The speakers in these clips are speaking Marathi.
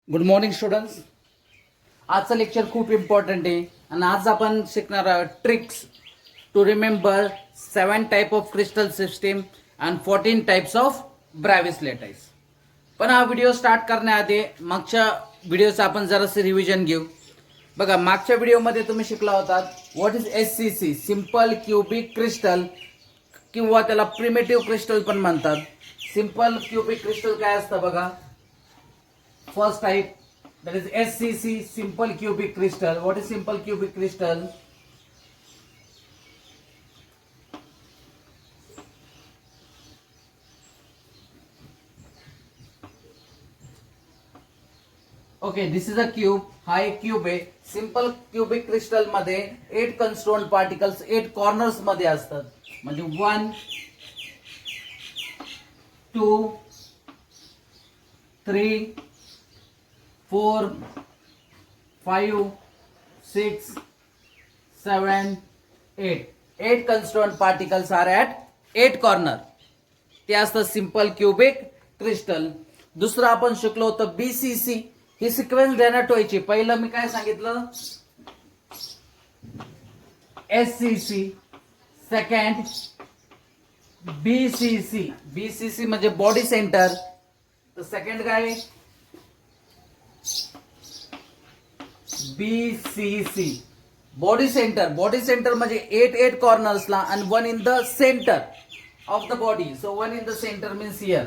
Good morning students. आजचं लेक्चर खूप इम्पॉर्टंट आहे आणि आज आपण शिकणार आहोत tricks to remember 7 type of crystal system and 14 types of Bravais lattices. पण हा व्हिडिओ स्टार्ट करण्याआधी मागच्या व्हिडिओचं आपण जरासं रिव्हिजन घेऊ. बघा, मागच्या व्हिडिओमध्ये तुम्ही शिकला होता what is SCC, simple cubic crystal, किंवा त्याला प्रिमिटिव्ह क्रिस्टल पण म्हणतात. सिंपल क्यूबिक क्रिस्टल काय असतं बघा. First type, that is SCC, simple cubic crystal. What is simple cubic crystal? Okay, this is a cube. हा एक क्यूब आहे. सिंपल क्यूबिक क्रिस्टल मध्ये 8 कन्स्टिट्यूएंट पार्टिकल्स 8 कॉर्नर्स मध्ये असतात. म्हणजे 1 2 3 4 5 6 7 8 constituent particles are at 8 corner. ते असतं सिंपल क्यूबिक क्रिस्टल. दुसरं आपण शिकलो होतं BCC. ही सिक्वेन्स देण्यात व्हायची. पहिलं मी काय सांगितलं, SCC, सेकंड BCC म्हणजे बॉडी सेंटर. तर सेकंड काय, BCC बॉडी सेंटर म्हणजे 8 कॉर्नर्सला आणि 1 in the centre of the body. So 1 in the centre means here.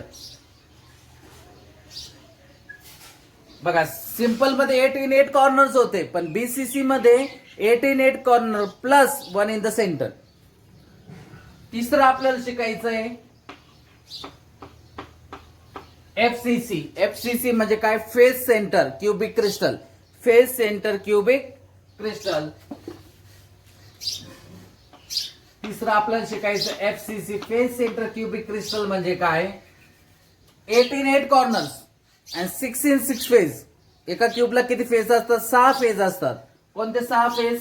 बघा, सिंपल मध्ये 8 इन 8 कॉर्नर्स होते, पण BCC मध्ये 8 in 8 corner plus 1 in the centre. तिसरं आपल्याला शिकायचं आहे FCC म्हणजे काय, face centre cubic crystal. Face centre cubic crystal. तिसरं आपल्याला शिकायचं FCC, face centre cubic crystal म्हणजे काय, 8 in 8 corners and 6 in 6 phase. एका क्यूबला किती फेस असतात, 6 फेज असतात. कोणते 6 face,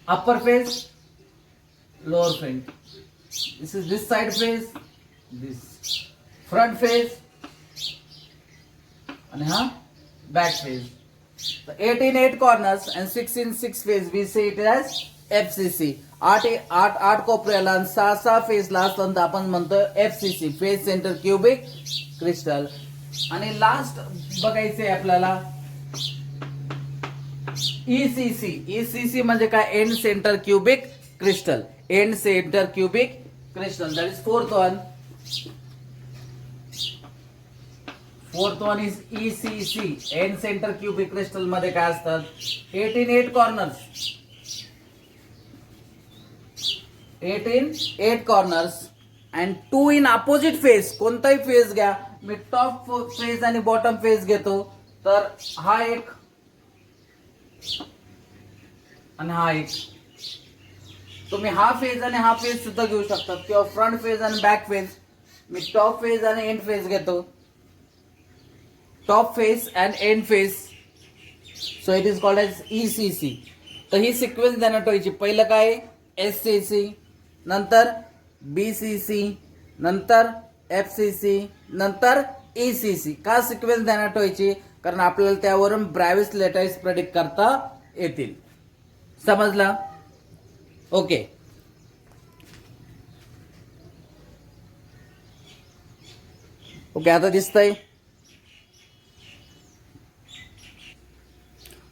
upper face, lower face. This is this side face, this front face आणि हा back face. 8 in 8 corners and 6 in 6 face we say it as FCC. 8 कोपऱ्याला आणि 6 फेजला असताना आपण म्हणतो FCC, face centre cubic crystal. आणि लास्ट बघायचंय आपल्याला ECC म्हणजे काय, end centre cubic crystal. End centre cubic crystal, that is fourth one is ECC. End centre cubic crystal मध्ये काय असतात, 8 in 8 corners and 2 in opposite phase. कोणताही फेज घ्या, मी टॉप फेज आणि बॉटम फेज घेतो, तर हा एक आणि हा एक. तुम्ही हा फेज आणि हा फेज सुद्धा घेऊ शकता, किंवा फ्रंट फेज आणि बॅक फेज. मी टॉप फेज आणि एंड फेज घेतो, top face and end face. So it is called as ECC. तर ही सिक्वेन्स देण्यात व्हायची. पहिलं काय, SCC, नंतर BCC, नंतर FCC, नंतर ECC. का सिक्वेन्स देण्यात व्हायची, कारण आपल्याला त्यावरून ब्रॅव्हिसलेटाईस प्रेडिक्ट करता येतील. समजला? ओके. आता दिसतंय.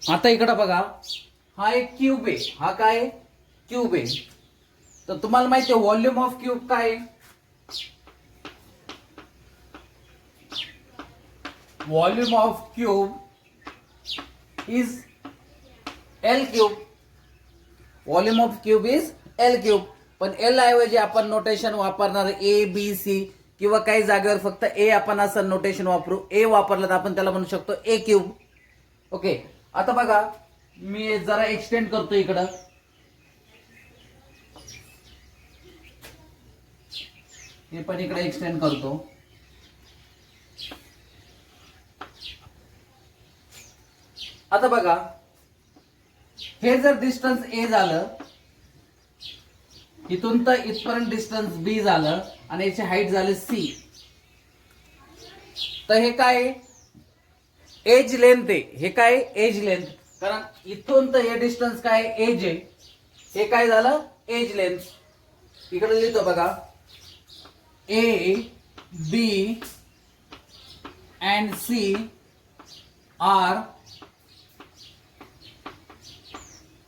आता इकडं बघा, हा एक क्यूब आहे. हा काय, क्यूब आहे. तर तुम्हाला माहिती आहे व्हॉल्यूम ऑफ क्यूब काय, volume of cube is L cube. Volume of cube is L cube. पण L ऐवजी आपण नोटेशन वापरणार ABC, किंवा काही जागेवर फक्त A आपण असं नोटेशन वापरू. A वापरलं तर आपण त्याला म्हणू शकतो A क्यूब. ओके. आता बघा, मी जरा एक्सटेंड करतो इकडं. हे पण इकडे एक्सटेंड करतो. आता बघा, हे जर डिस्टन्स A झालं, इथून तर इथपर्यंत डिस्टन्स B झालं, आणि याची हाईट झाली C. तर हे काय एज लेंथ आहे, हे काय एज लेंथ, कारण इथून तर हे डिस्टन्स काय एज आहे, हे काय झालं एज लेंथ. इकडे लिहितो बघा, A B and C are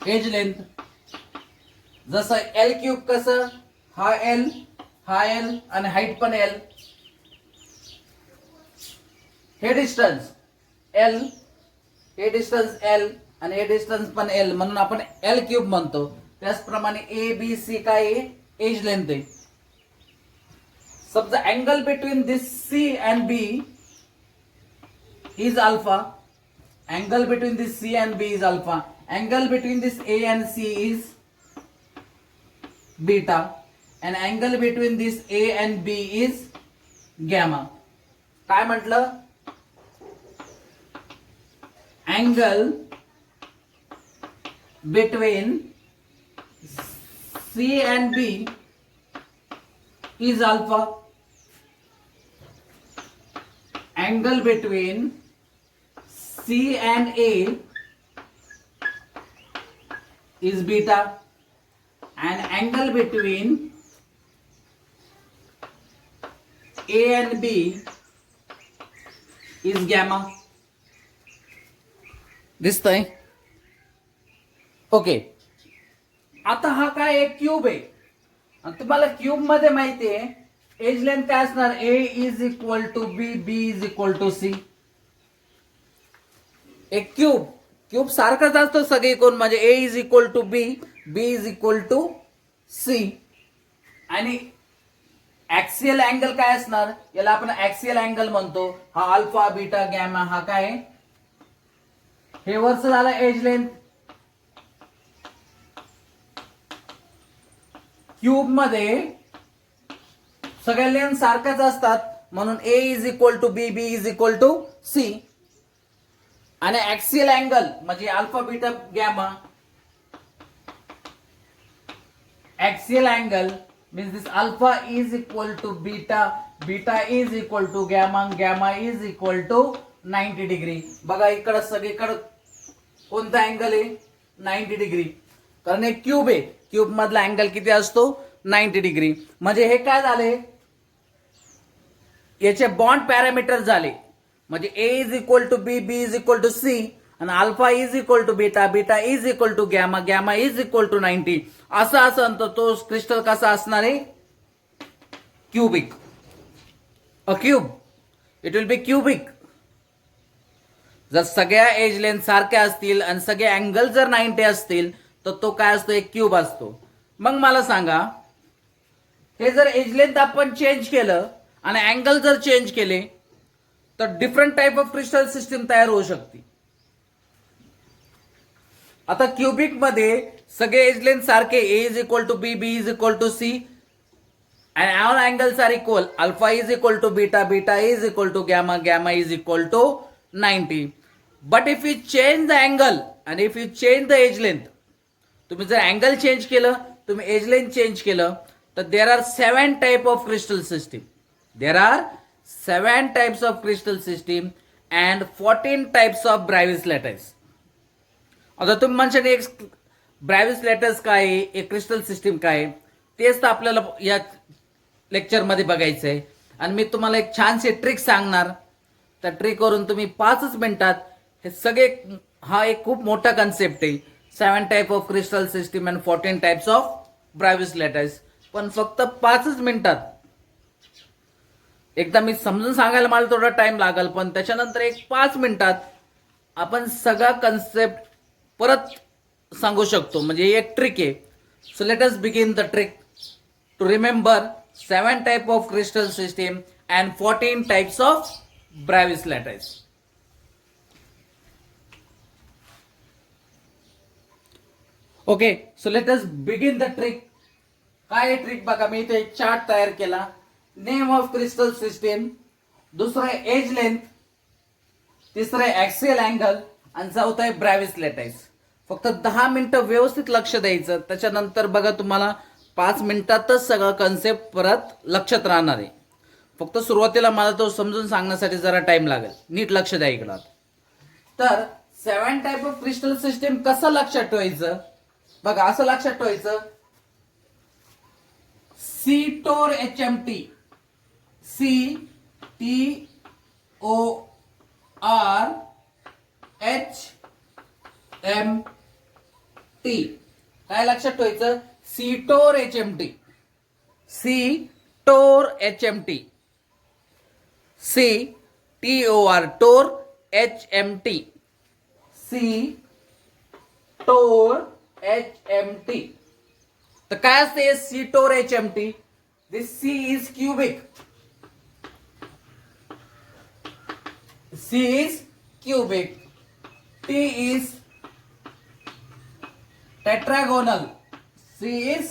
edge length. जसं एल क्यूब कसं, हा एल आणि हाईट पण एल, हे डिस्टन्स एल, हे डिस्टन्स एल आणि हे डिस्टन्स पण एल, म्हणून आपण एल क्यूब म्हणतो. त्याचप्रमाणे ए बी सी काय एज लेंथ आहे. समजा angle between this C and B is alpha, angle between this C and B is alpha, angle between this A and C is beta, and angle between this A and B is gamma. काय म्हटलं, angle between C and B is alpha, angle between C and A is beta, and angle between A and B is gamma. दिसतंय? ओके. आता हा काय एक क्यूब आहे आणि तुम्हाला क्यूब मध्ये माहिती आहे एज लेंथ काय असणार, A is equal to B, B is equal to C. एक क्यूब सारखाच असतो सगळे कोण, म्हणजे A is equal to B, B is equal to C. आणि ऍक्सियल अँगल काय असणार, याला आपण ऍक्सियल अँगल म्हणतो. हा अल्फा बीटा गॅमा, हा काय हे वरच झालं एज लेंथ. क्यूब मध्ये सगळ्या लेंथ सारख्याच असतात, म्हणून A is equal to B, B is equal to C. आणि ऍक्सियल अँगल म्हणजे alpha beta gamma, axial angle means this alpha is equal to beta, beta is equal to gamma, gamma is equal to 90 degree. बघा इकडं सगळीकडं कोणता अँगल आहे 90 डिग्री, कारण एक क्यूब आहे, क्यूब मधला अँगल किती असतो 90 डिग्री. म्हणजे हे काय झाले, याचे बॉन्ड पॅरामीटर झाले, म्हणजे A is equal to B, B is equal to C, आणि alpha is equal to beta, beta is equal to gamma, gamma is equal to 90. असं असं तर तो क्रिस्टल कसा असणार आहे, cubic. A cube, it will be cubic. जर सगळ्या एज लेंथ सारख्या असतील आणि सगळे अँगल जर 90 असतील तर तो काय असतो, एक क्यूब असतो. मग मला सांगा, हे जर एज लेंथ आपण चेंज केलं आणि अँगल जर चेंज केले तर different type of crystal system तयार होऊ शकते. आता क्यूबिक मध्ये सगळे एज लेंथ सारखे, A is equal to B, B is equal to C, and all angles are equal. Alpha is equal to beta, beta is equal to gamma, gamma is equal to 90. But if you change the angle and if you change the edge length, तुम्ही जर अँगल चेंज केलं, तुम्ही एज लेंथ चेंज केलं, तर there are 7 type of crystal system. There are 7 types of crystal system and 14 types of Bravais lattice. आता तुम्ही म्हणशाल एक ब्रायविस लॅटिस काय आहे, एक क्रिस्टल सिस्टीम काय आहे, तेच तर आपल्याला या लेक्चर मध्ये बघायचं आहे. आणि मी तुम्हाला एक छानशी ट्रिक सांगणार. त्या ट्रिक वरून तुम्ही 5 मिनिटात हे सगळे, हा एक खूप मोठा कन्सेप्ट आहे, 7 type of crystal system and 14 types of Bravais lattice, पण फक्त 5 मिनिटात. एकदा मी समजून सांगायला मला थोडा टाइम लागेल, पण त्याच्यानंतर एक 5 मिनिटात आपण सगळा कन्सेप्ट परत सांगू शकतो. म्हणजे एक ट्रिक आहे. So let us begin the trick to remember 7 type of crystal system and 14 types of Bravais lattice. Okay, so let us begin the trick. काय ट्रिक बघा, मी इथे एक चार्ट तयार केला. नेम ऑफ क्रिस्टल सिस्टीम, दुसरं आहे एज लेंथ, तिसरं आहे ऍक्सियल अँगल आणि चौथं आहे ब्रायविस लॅटिस. फक्त 10 मिनिटं व्यवस्थित लक्ष द्यायचं. त्याच्यानंतर बघा तुम्हाला 5 मिनिटातच सगळं कन्सेप्ट परत लक्षात राहणार आहे. फक्त सुरुवातीला मला तो समजून सांगण्यासाठी जरा टाइम लागेल, नीट लक्ष द्या इकडं. तर 7 टाइप ऑफ क्रिस्टल सिस्टीम कसं लक्षात ठेवायचं बघा, असं लक्षात ठेवायचं. CTOR HMT, CTOR HMT काय लक्षात ठेवायचं? CTOR HMT, CTOR HMT, CTOR TOR HMT, CTOR HMT. तर काय असते CTOR HMT? This C is cubic. C is cubic. T is tetragonal. T is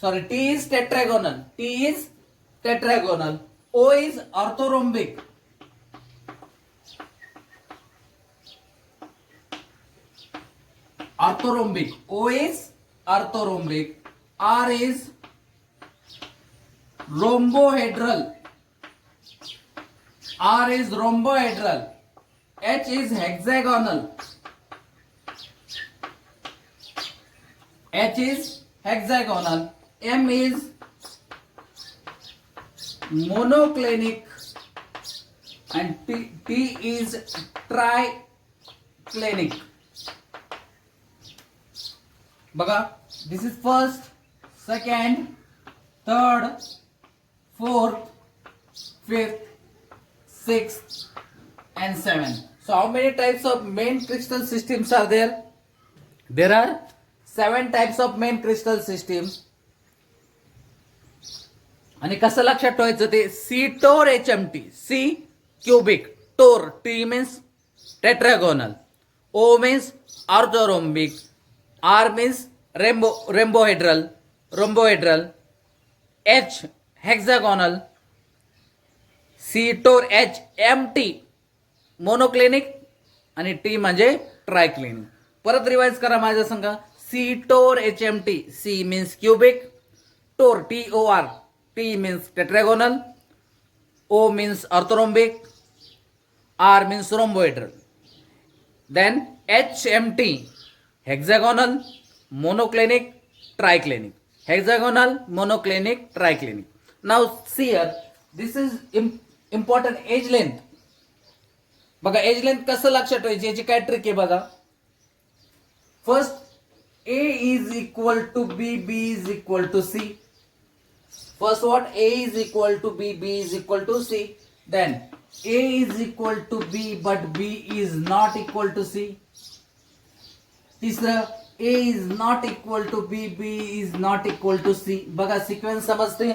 tetragonal. T is tetragonal. O is orthorhombic. Orthorhombic. O is orthorhombic. R is rhombohedral. R is rhombohedral. H is hexagonal. H is hexagonal. M is monoclinic. And T is triclinic. बघा, this is first, second, third, fourth, fifth, sixth, and seventh. So how many types of main crystal systems are there? There are 7 types of main crystal systems. आणि कसं लक्षात ठेवायचं ते? CTOR HMT, C cubic, TOR, T means tetragonal, O means orthorhombic, R means rhombohedral, H hexagonal, CTOR HMT monoclinic आणि T म्हणजे ट्रायक्लिनिक. परत रिवाइज करा माझ्या संग. CTOR HMT, C means cubic, TOR TOR, T means tetragonal, O means orthorhombic, R means rhombohedral. Then HMT, hexagonal, monoclinic, triclinic. Hexagonal, monoclinic, triclinic. Now see here, this is important edge length. बघा, एज लेंथ कसं लक्षात ठेवायची याची काय ट्रिक आहे बघा. First A is equal to B, B is equal to C. First what? A is equal to B, B is equal to C. Then A is equal to B but B is not equal to C. तिसरं A is not equal to B, B is not equal to C. बघा सिक्वेन्स समजते.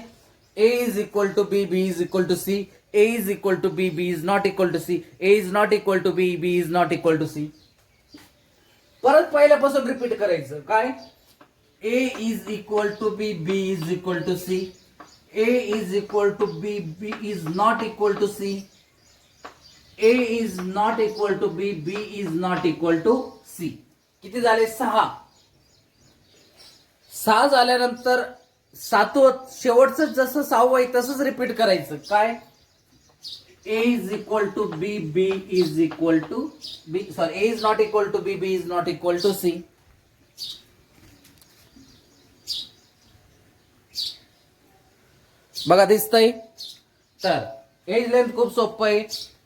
A is equal to B, B is equal to C. A is equal to B, B is not equal to C. A is not equal to B, B is not equal to C. परत पहिल्यापासून रिपीट करायचं. काय? A is equal to B, B is equal to C. A is equal to B, B is not equal to C. A is not equal to B, B is not equal to C. किती झाले? 6. 6 झाल्यानंतर सातवं शेवटचं जसं 6वं आहे तसंच रिपीट करायचं. काय? A is equal to B, B is equal to B. Sorry, A is not equal to B, B is not equal to C. बघा दिसतंय. तर एज लेंथ खूप सोपं आहे.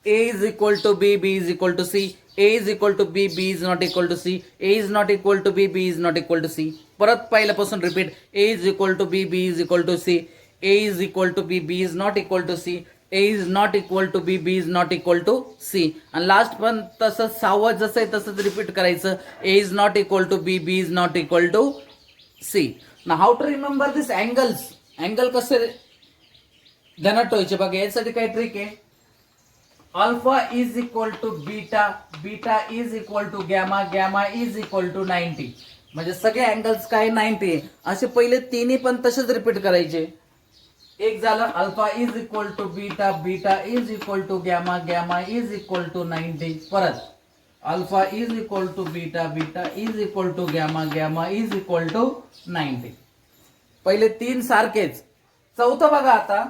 A is equal to B, B is equal to C. A is equal to B, B is not equal to C. A is not equal to B, B is not equal to C. परत पहिल्यापासून repeat. A is equal to B, B is equal to C. A is equal to B, B is not equal to C. A is not equal to B, B is not equal to C. आणि लास्ट पण तसंच 6वं जसं आहे तसंच रिपीट करायचं. A is not equal to B, B is not equal to C. Now how to remember this angles? Angle कसे ध्यानात ठेवायचे बघा. यासाठी काय ट्रिक आहे? Alpha is equal to beta, beta is equal to gamma, gamma is equal to 90. म्हणजे सगळे अँगल्स काय 90 आहे. असे पहिले तिन्ही पण तसेच रिपीट करायचे. एक झालं alpha is equal to beta, beta is equal to gamma, gamma is equal to 90. परत alpha is equal to beta, beta is equal to gamma, gamma is equal to 90. पहिले 3 सारखेच. चौथं बघा आता.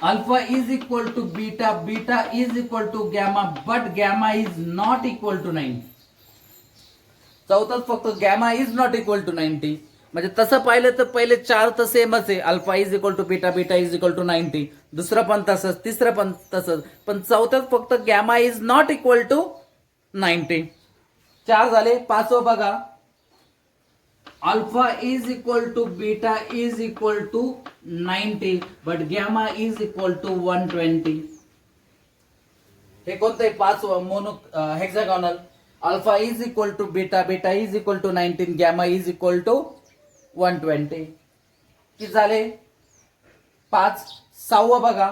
Alpha is equal to beta, beta is equal to gamma, but gamma is not equal to 90. चौथाच फक्त gamma is not equal to 90. म्हणजे तसं पाहिलं तर पहिले चार तर सेमच आहे. Alpha is equal to beta, beta is equal to 90. दुसरं पण तसंच, तिसरं पण तसंच, पण चौथ्यात फक्त gamma is not equal to 90. चार झाले. पाचवं बघा, alpha is equal to beta is equal to 90, but gamma is equal to 120. हे कोणतं आहे? पाचवं mono hexagonal. Alpha is equal to beta, beta is equal to 19, gamma is equal to 120. किती झाले? 5. सहावं बघा,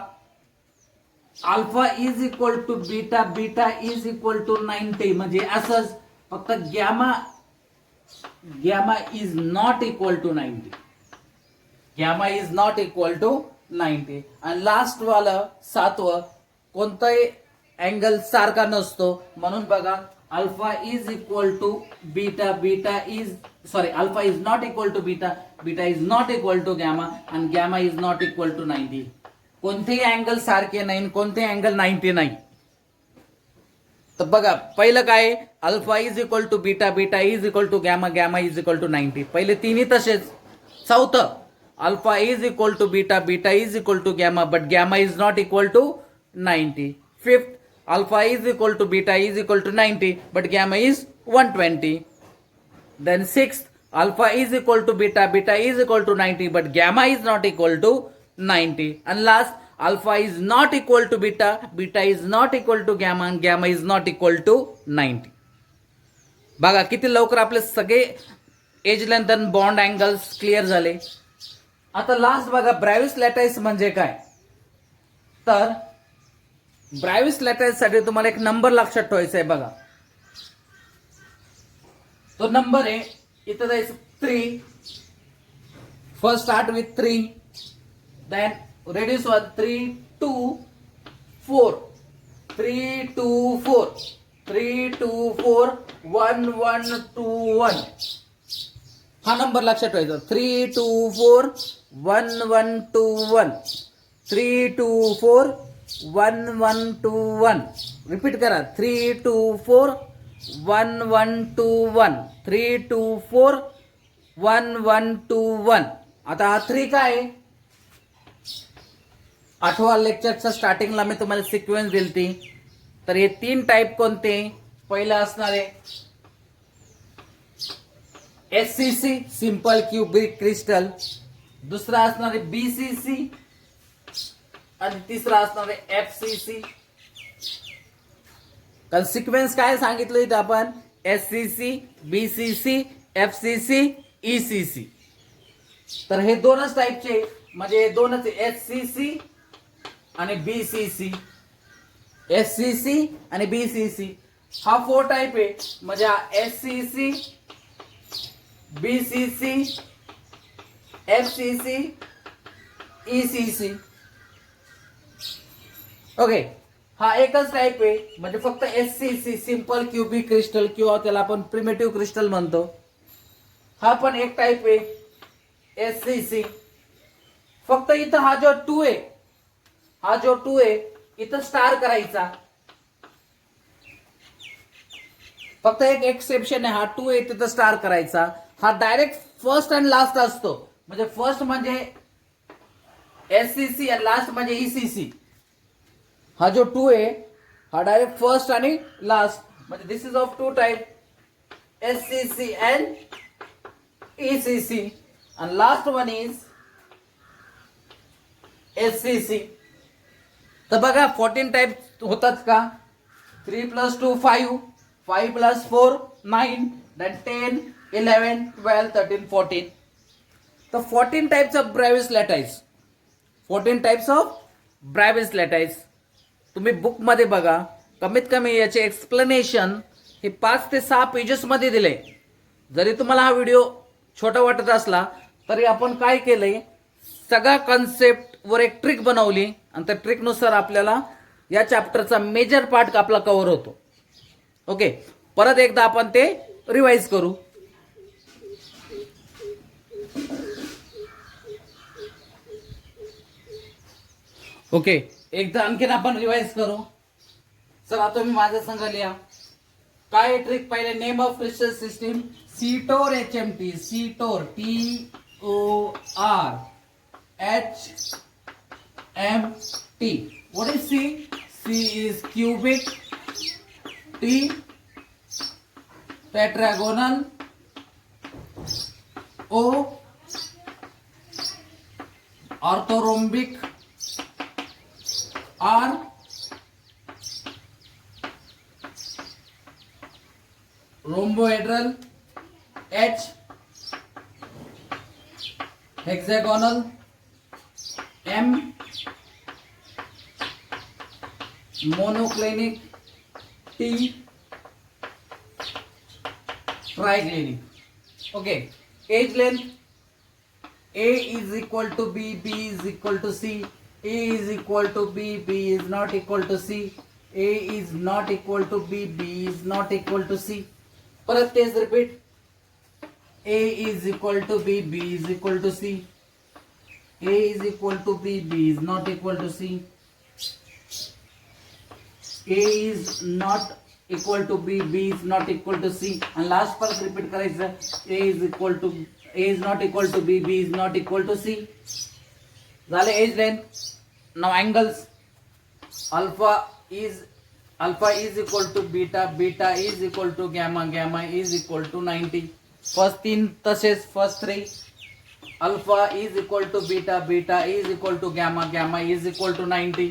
alpha is equal to beta, beta is equal to 90, म्हणजे असंच फक्त gamma is not equal to 90. Gamma is not equal to 90. आणि लास्ट वाला सातवं, कोणताही अँगल सारखा नसतो, म्हणून बघा, alpha is equal to beta, beta is alpha is not equal to beta, beta is not equal to gamma, आणि gamma is not equal to 90. कोणतेही अँगल सारखे नाही, कोणतेही अँगल 90 नाही. तर बघा, पहिलं काय, alpha is equal to beta, beta is equal to gamma, gamma is equal to 90. पहिले तिन्ही तसेच. चौथं, alpha is equal to beta, beta is equal to gamma, but gamma is not equal to 90. Fifth, alpha is equal to beta is equal to 90, but gamma is 120. Then sixth, alpha is equal to beta, beta is equal to 90, but gamma is not equal to 90. And last, alpha is not equal to beta, beta is not equal to gamma, and gamma is not equal to 90. बघा किती लवकर आपले सगळे एज लेंथ आणि बॉन्ड अँगल्स क्लिअर झाले. आता लास्ट बघा, ब्रॅव्हिस लॅटाइस म्हणजे काय. तर ब्रॅव्हिस लॅटाइस साठी तुम्हाला एक नंबर लक्षात ठेवायचा आहे. बघा, तो नंबर आहे इथं जायचं 3. First start with 3, then reduce 1, 3 2 4, 3 2 4, 3 2 4, 1 1 2 1. हा नंबर लक्षात ठेवायचा. 3 2 4 1 1 2 1, 3 2 4 1 1 2 1. रिपीट करा, 3 2 4 1 1 2 1, 3 2 4 1 1 2 1. आता हा 3 काय आहे? 8व्या लेक्चरच्या स्टार्टिंगला मी तुम्हाला सिक्वेन्स दिलती. तर हे 3 टाइप कोणते? पहिला असणार आहे SCC, सिंपल क्यूबिक क्रिस्टल. दुसरा असणार आहे BCC, आणि तिसरा असणार आहे FCC. कारण सिक्वेन्स काय सांगितलं इथं आपण? SCC, BCC, FCC, ECC. तर हे दोनच टाइपचे, म्हणजे दोनच SCC आणि BCC. SCC आणि BCC हा 4 टाइप आहे. म्हणजे SCC, BCC, FCC, ECC. Okay, हा एकच टाइप आहे. म्हणजे फक्त SCC, सिंपल क्यूबिक क्रिस्टल, किंवा त्याला आपण प्रिमिटिव्ह क्रिस्टल म्हणतो. हा पण एक टाइप आहे SCC. फक्त इथं हा जो 2 आहे, इथं स्टार करायचा. फक्त एक एक्सेप्शन आहे, हा 2 आहे तिथं स्टार करायचा. हा डायरेक्ट फर्स्ट अँड लास्ट असतो. म्हणजे फर्स्ट म्हणजे SCC आणि लास्ट म्हणजे ECC. हा जो 2 आहे हा डायरेक्ट फर्स्ट आणि लास्ट. म्हणजे this is of 2 type, SCC and ECC, and last one is SCC. तर बघा 14 टाइप होतात का? 3 + 2 5, 5 + 4 9, then 10 11 12 13 14. तर 14 टाइप्स ऑफ ब्रॅव्हिस लॅटाइस. 14 टाइप्स ऑफ ब्रॅव्हिस लॅटाइस तुम्ही बुक मध्ये बघा. कमीत कमी याचे एक्सप्लेनेशन हे 5 ते 6 पेजेस मध्ये दिले. जरी तुम्हाला हा व्हिडिओ छोटा वाटत असला तरी आपण काय केलंय, सगळ्या कन्सेप्ट वर एक ट्रिक बनवली, आणि त्या ट्रिकनुसार आपल्याला या चॅप्टरचा मेजर पार्ट आपला कव्हर होतो. ओके, परत एकदा आपण ते रिवाइज करू. ओके, एकदा आणखीन आपण रिवाइज करू. चला तुम्ही माझ्या संग लिहा. काय ट्रिक पहिले, नेम ऑफ क्रिस्टल सिस्टीम सीटोर HMT, सीटोर TORHMT. What is C? C is cubic, T tetragonal, O orthorhombic, R rhombohedral, H hexagonal, M monoclinic, T triclinic. Okay, age length A is equal to B, B is equal to C, A is equal to B, B is not equal to C, A is not equal to B, B is not equal to C. परत तेच repeat. A is equal to B, B is equal to C, A is equal to B, B is not equal to C, A is not equal to B, B is not equal to C. आणि लास्ट परत रिपीट करायचं. A is equal to A is not equal to B, B is not equal to C. झाले edge length. Now angles. Alpha is equal to beta, beta is equal to gamma, gamma is equal to 90. First तीन तसेच first three. Alpha is equal to beta, beta is equal to gamma, gamma is equal to 90.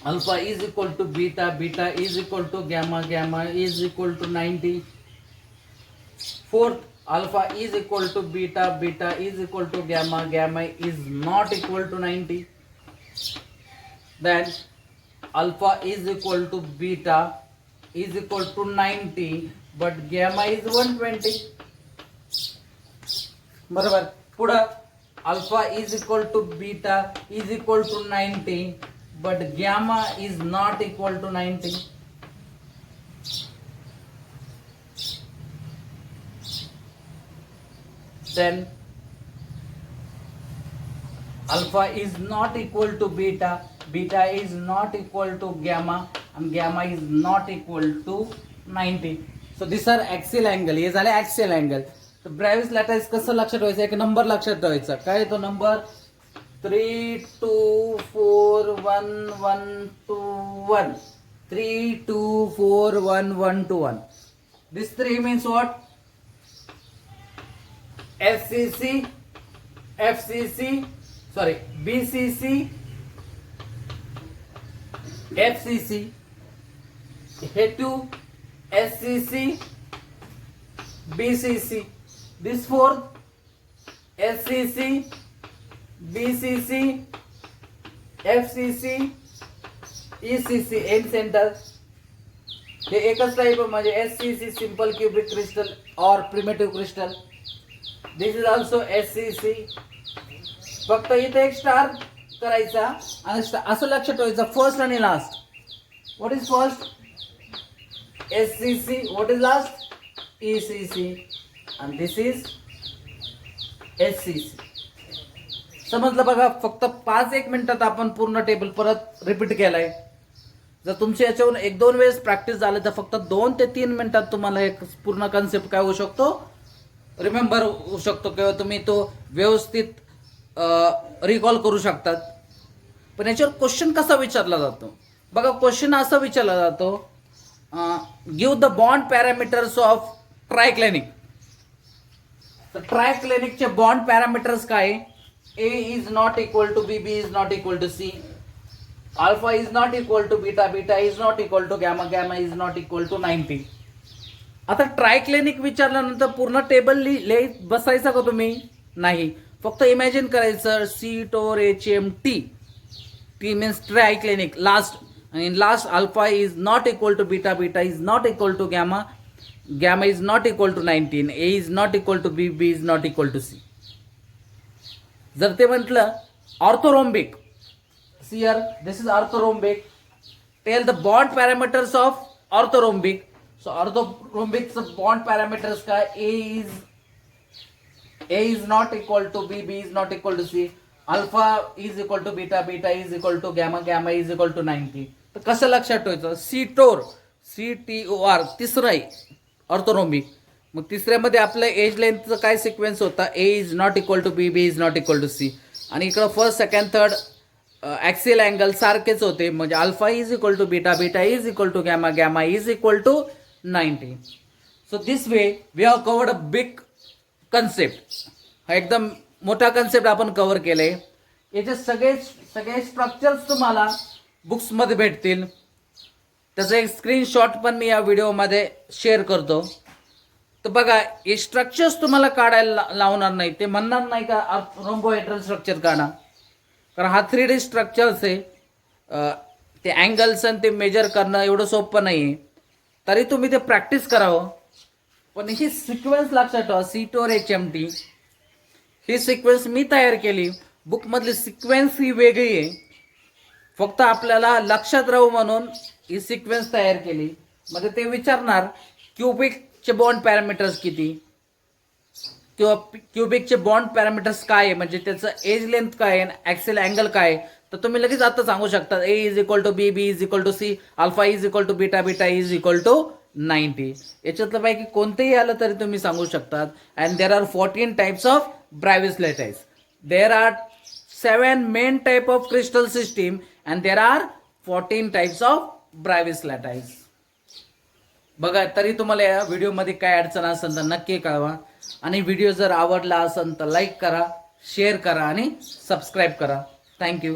Alpha is equal to beta, beta is equal to gamma, gamma is equal to 90. Fourth, alpha is equal to beta, beta is equal to gamma, gamma is not equal to 90. Then alpha is equal to beta is equal to 90, but gamma is 120. बरोबर. पुढं alpha is equal to beta is equal to 90, but gamma is not equal to 90. Then alpha is not equal to beta, beta is not equal to gamma, and gamma is not equal to 90. So these are axial angle. हे झाले axial angle. तर ब्रॅव्हिस लॅटिस कसं लक्षात ठेवायचं, एक नंबर लक्षात ठेवायचा. काय तो number 3 2 4 1 1 2 1. 3 2 4 1 1 2 1. This 3 means what? SCC, FCC, sorry, BCC, FCC, H2, SCC, BCC. This fourth, SCC, BCC, FCC, ECC, end center. हे एकच टाइप म्हणजे SCC सिंपल क्यूबिक क्रिस्टल और primitive crystal. This is also SCC. फक्त इथे एक स्टार करायचा आणि असं लक्षात ठेवायचं फर्स्ट आणि last. What is first? SCC. What is last? ECC. आणि दिस इज SCC. समजलं बघा. फक्त 5-1 मिनिटात आपण पूर्ण टेबल परत रिपीट केलाय. जर तुमच्या याच्यावरून 1-2 वेळेस प्रॅक्टिस झाली तर फक्त 2 ते 3 मिनिटात तुम्हाला एक पूर्ण कन्सेप्ट काय होऊ शकतो, रिमेंबर होऊ शकतो, किंवा तुम्ही तो व्यवस्थित रिकॉल करू शकतात. पण याच्यावर क्वेश्चन कसा विचारला जातो बघा. क्वेश्चन असा विचारला जातो, give the bond parameters of triclinic. तर ट्रायक्लेनिकचे बॉन्ड पॅरामीटर्स काय? A is not equal to B, B is not equal to C, alpha is not equal to beta, beta is not equal to gamma, gamma is not equal to 90. आता ट्रायक्लेनिक विचारल्यानंतर पूर्ण टेबल लिहित बसायचं का तुम्ही? नाही. फक्त इमॅजिन करायचं सीटोर HMT. T means triclinic last. आणि last alpha is not equal to beta, beta is not equal to gamma, gamma is not equal to 90, A is not equal to B, B is not equal to C. जर ते म्हटलं orthorhombic, here this is orthorhombic, tell the bond parameters of orthorhombic. So ऑर्थोरोम्बिकचं बॉन्ड पॅरामीटर्स काय? A is not equal to B, B is not equal to C, alpha is equal to beta, beta is equal to gamma, gamma is equal to 90. तर कसं लक्षात ठेवायचं? सीटोर, CTOR तिसरं आहे ऑर्थोनॉमिक. मग तिसऱ्यामध्ये आपलं एज लेंथचं काय सिक्वेन्स होता? A is not equal to B, B is not equal to C. आणि इकडं first second third axial angle सारखेच होते, म्हणजे alpha is equal to beta, beta is equal to gamma, gamma is equal to 90. So this way we have covered a big concept. हा एकदम मोठा कन्सेप्ट आपण कव्हर केलाय. याचे सगळे स्ट्रक्चर्स तुम्हाला बुक्समध्ये भेटतील. त्याचं एक स्क्रीनशॉट पण मी या व्हिडिओमध्ये शेअर करतो. तर बघा, हे स्ट्रक्चर्स तुम्हाला काढायला लावणार नाही. ते म्हणणार नाही का रोम्बोहेड्रल स्ट्रक्चर काढा, कारण हा 3D स्ट्रक्चर्स आहे. ते अँगल्स आणि ते मेजर करणं एवढं सोपं नाही आहे. तरी तुम्ही ते प्रॅक्टिस करावं. पण ही सिक्वेन्स लक्षात ठेवा, सीटोर HMT ही सिक्वेन्स मी तयार केली. बुकमधली सिक्वेन्स ही वेगळी आहे. फक्त आपल्याला लक्षात राहू म्हणून ही सिक्वेन्स तयार केली. म्हणजे ते विचारणार क्युबिकचे बॉन्ड पॅरामीटर्स किती, किंवा क्युबिकचे बॉन्ड पॅरामीटर्स काय आहे, म्हणजे त्याचं एज लेंथ काय आहे, ॲक्सियल अँगल काय आहे. तर तुम्ही लगेच आता सांगू शकता A is equal to B, B is equal to C, alpha is equal to beta, beta is equal to 90. याच्यातलं पैकी कोणतेही आलं तरी तुम्ही सांगू शकतात. And there are 14 types of Bravais lattice. There are 7 main type of crystal system and there are 14 types of Bravais lattice. बघा, तरी तुम्हाला या व्हिडिओमध्ये काय अडचण असेल तर नक्की कळवा. आणि व्हिडिओ जर आवडला असेल तर लाईक करा, शेअर करा आणि सबस्क्राईब करा. थँक्यू.